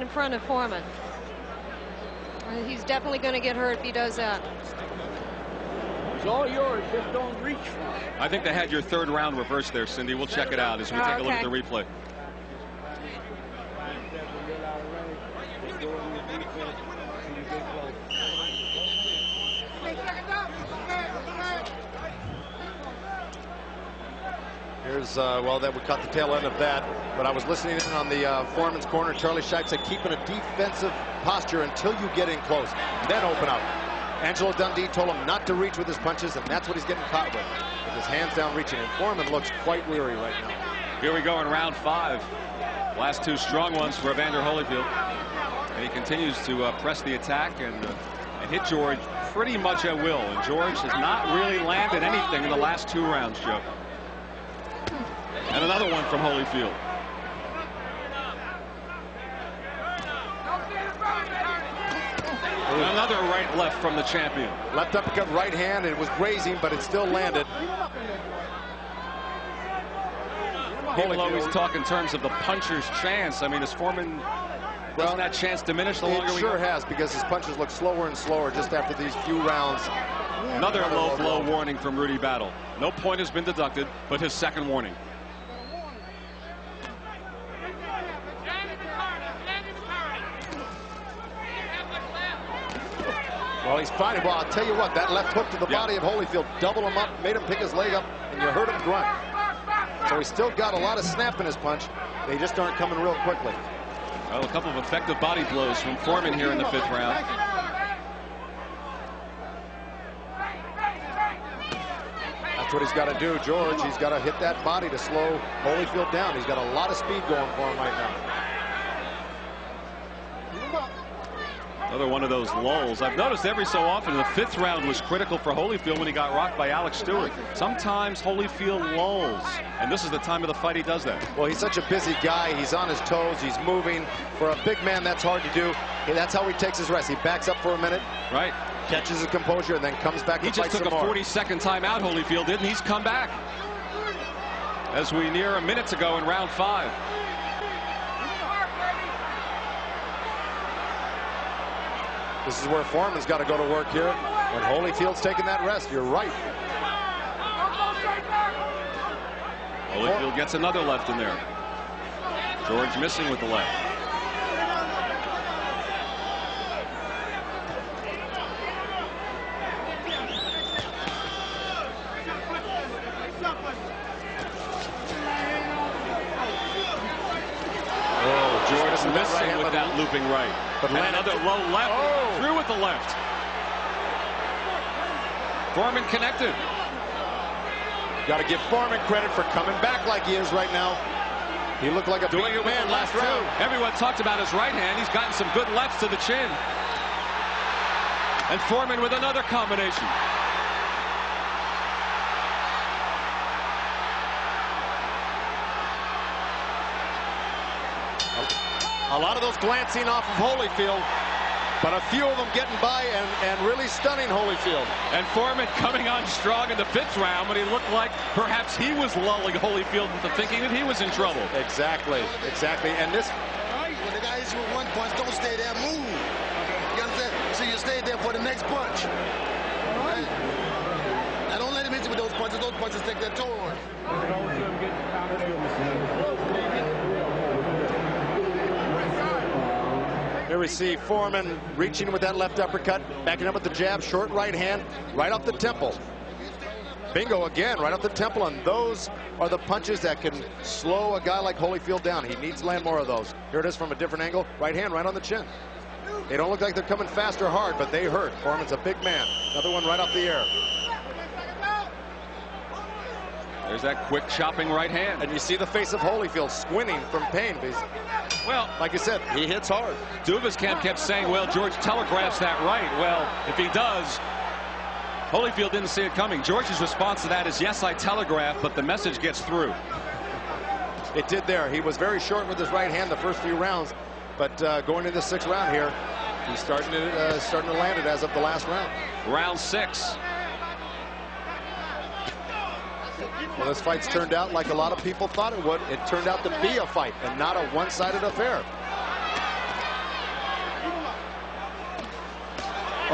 in front of Foreman. He's definitely going to get hurt if he does that. It's all yours, just don't reach for it. I think they had your third round reversed there, Cindy. We'll check it out as we take a look at the replay. Here's, well, that we caught the tail end of that, but I was listening in on the Foreman's corner. Charlie Scheib said keep in a defensive posture until you get in close, then open up. Angelo Dundee told him not to reach with his punches, and that's what he's getting caught with his hands down reaching, and Foreman looks quite weary right now. Here we go in round 5. Last 2 strong ones for Evander Holyfield, and he continues to press the attack and hit George pretty much at will, and George has not really landed anything in the last 2 rounds, Joe. And another one from Holyfield. And another right left from the champion. Left uppercut, right hand. It was grazing, but it still landed. People always talk in terms of the puncher's chance. I mean, is Foreman, doesn't that chance diminish the longer we go? It sure has, because his punches look slower and slower just after these few rounds. Another low blow warning from Rudy Battle. No point has been deducted, but his second warning. Well, he's fighting. Well, I'll tell you what, that left hook to the body of Holyfield doubled him up, made him pick his leg up, and you heard him grunt. So he's still got a lot of snap in his punch. They just aren't coming real quickly. Well, a couple of effective body blows from Foreman here in the 5th round. That's what he's got to do, George. He's got to hit that body to slow Holyfield down. He's got a lot of speed going for him right now. Another one of those lulls. I've noticed every so often the 5th round was critical for Holyfield when he got rocked by Alex Stewart. Sometimes Holyfield lulls, and this is the time of the fight he does that. Well, he's such a busy guy. He's on his toes. He's moving. For a big man, that's hard to do. That's how he takes his rest. He backs up for a minute. Right. Catches his composure, and then comes back to fight some more. He just took a 40-second timeout, Holyfield did, and he's come back. As we near a minute to go in round 5. This is where Foreman's got to go to work here. When Holyfield's taking that rest, you're right. Holyfield gets another left in there. George missing with the left. Oh, George missing with that looping right. But another low left. Through with the left. Foreman connected. Got to give Foreman credit for coming back like he is right now. He looked like a doing it man last round. Everyone talked about his right hand. He's gotten some good lefts to the chin. And Foreman with another combination. A lot of those glancing off of Holyfield, but a few of them getting by and really stunning Holyfield. And Foreman coming on strong in the 5th round when he looked like perhaps he was lulling Holyfield into thinking that he was in trouble. Exactly, exactly. And this. When the guy hits you with one punch, don't stay there, move. You understand? So you stay there for the next punch. Right? Now don't let him hit you with those punches. Those punches take their toll on you. Here we see Foreman reaching with that left uppercut, backing up with the jab, short right hand, right off the temple. Bingo again, right off the temple, and those are the punches that can slow a guy like Holyfield down. He needs to land more of those. Here it is from a different angle, right hand right on the chin. They don't look like they're coming fast or hard, but they hurt. Foreman's a big man. Another one right off the air. There's that quick chopping right hand. And you see the face of Holyfield squinting from pain. Well, like you said, he hits hard. Duvaskamp kept saying, well, George telegraphs that right. Well, if he does, Holyfield didn't see it coming. George's response to that is, yes, I telegraph, but the message gets through. It did there. He was very short with his right hand the first few rounds, but going into the 6th round here, he's starting to land it as of the last round. Round 6. Well, this fight's turned out like a lot of people thought it would. It turned out to be a fight and not a one-sided affair.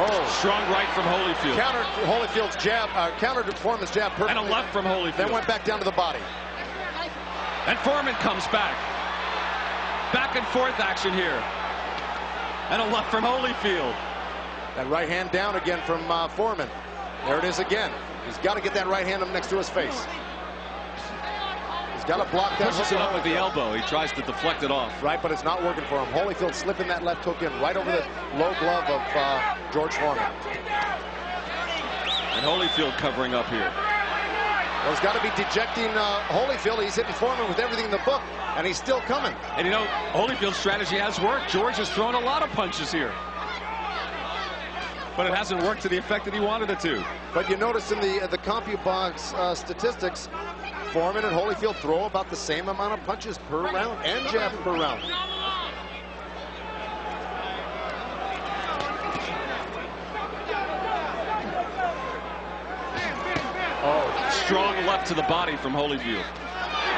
Oh, Strong right from Holyfield. countered Holyfield's jab, countered Foreman's jab perfectly. And a left from Holyfield. Then went back down to the body. And Foreman comes back. Back and forth action here. And a left from Holyfield. That right hand down again from Foreman. There it is again. He's got to get that right hand up next to his face. He's got to block that. Pushes it up with the elbow. He tries to deflect it off. Right, but it's not working for him. Holyfield slipping that left hook in right over the low glove of George Foreman. And Holyfield covering up here. Well, he's got to be dejecting Holyfield. He's hitting Foreman with everything in the book, and he's still coming. And you know, Holyfield's strategy has worked. George has thrown a lot of punches here. But it hasn't worked to the effect that he wanted it to. But you notice in the CompuBox statistics, Foreman and Holyfield throw about the same amount of punches per round and jabs per round. Oh, strong left to the body from Holyfield.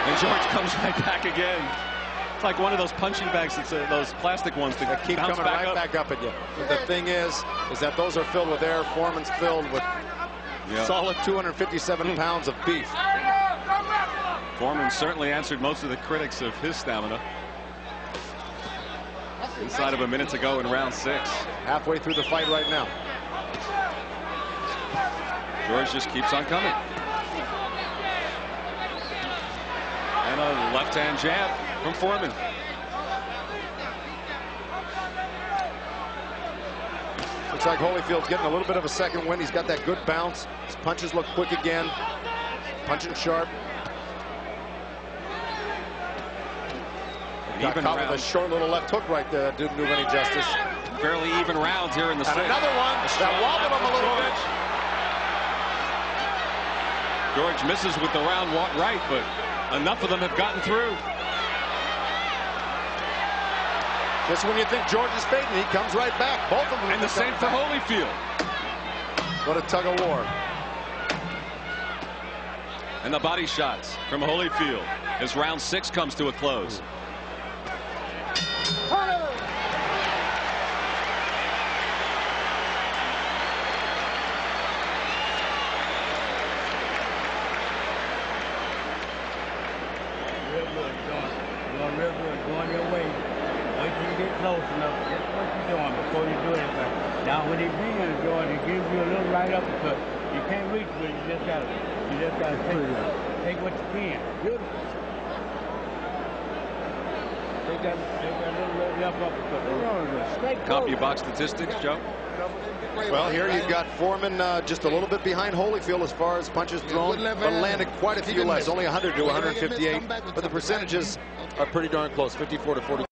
And George comes right back again. It's like one of those punching bags, those plastic ones that Keep bounce coming back right up. back up at you. But the thing is that those are filled with air. Foreman's filled with solid 257 pounds of beef. Foreman certainly answered most of the critics of his stamina. Inside of a minute to go in round 6. Halfway through the fight right now. George just keeps on coming. And a left-hand jab from Foreman. Looks like Holyfield's getting a little bit of a second wind. He's got that good bounce. His punches look quick again. Punching sharp. Got Even caught round. with a short little left hook right there. Didn't do him any justice. Fairly even rounds here in the And 6th. another one that wobbled him a little bit. George misses with the round right, but enough of them have gotten through. Just when you think George is fading, he comes right back. Both of them. And the same for Holyfield. What a tug of war. And the body shots from Holyfield as round 6 comes to a close. Real good, going your way. Wait till you get close enough. That's what you're doing before you do anything. Now, when he brings it, George, he gives you a little right uppercut. You can't reach with it. You just gotta take what you can. Beautiful. Take that little left uppercut. CompuBox statistics, Joe. Well, here you've got Foreman just a little bit behind Holyfield as far as punches thrown, but landed quite a few less, only 100 to 158. But the percentages are pretty darn close, 54 to 40.